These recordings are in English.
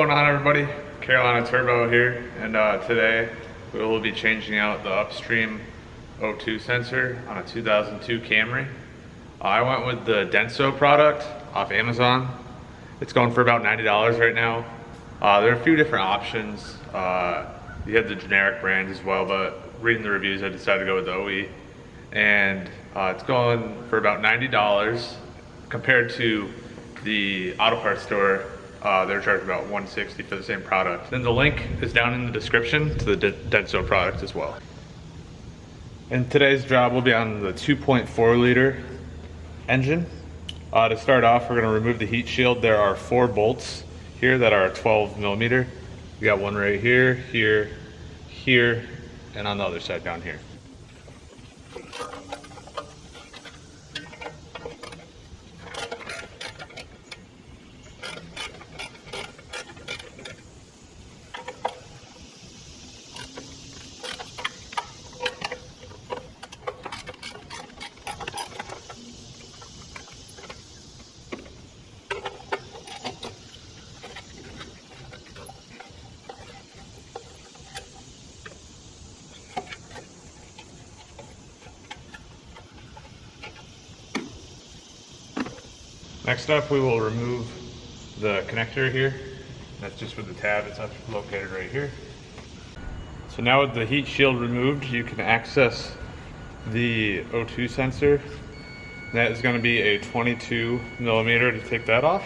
What's going on, everybody? Carolina Turbo here, and today we will be changing out the upstream O2 sensor on a 2002 Camry. I went with the Denso product off Amazon. It's going for about $90 right now. There are a few different options. You have the generic brand as well, but reading the reviews I decided to go with the OE. And it's going for about $90 compared to the auto parts store. They're charging about $160 for the same product. Then the link is down in the description to the Denso product as well. And today's job will be on the 2.4 liter engine. To start off, we're going to remove the heat shield. There are 4 bolts here that are 12 millimeter. We got one right here, here, here, and on the other side down here. Next up, we will remove the connector here. That's just with the tab. It's located right here. So now with the heat shield removed, you can access the O2 sensor. That is going to be a 22 millimeter to take that off.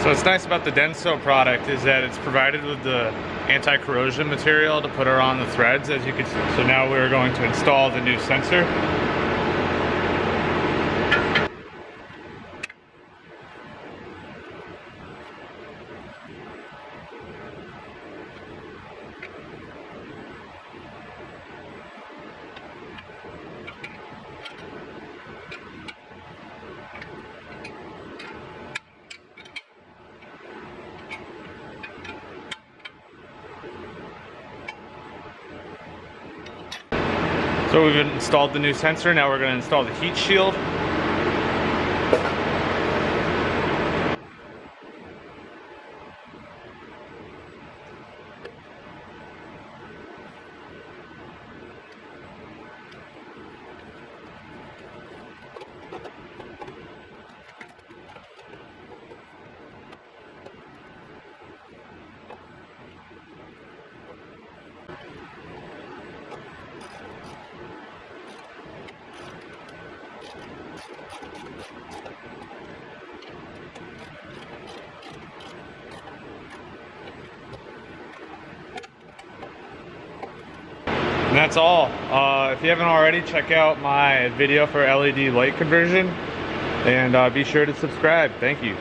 So what's nice about the Denso product is that it's provided with the anti-corrosion material to put around the threads, as you can see. So now we're going to install the new sensor. So we've installed the new sensor, now we're going to install the heat shield. And that's all. If you haven't already, check out my video for LED light conversion, and be sure to subscribe. Thank you.